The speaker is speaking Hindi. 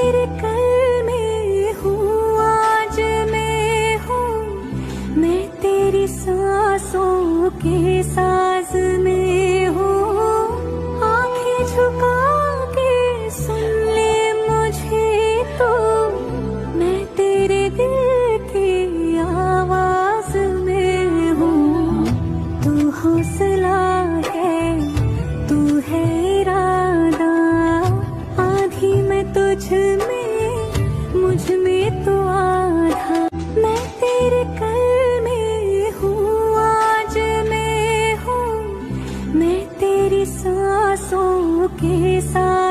तेरे कल में हूँ, आज मैं हूँ, मैं तेरी सांसों के साज में हूँ। आंखें झुका के सुन ले मुझे तो, मैं तेरे दिल की आवाज में हूँ। तू हौसला है, तू है इरादा, आधी मैं तुझ में, मुझ में तो आधा। मैं तेरे कल में हूँ, आज मैं हूँ, मैं तेरी सांसों के साथ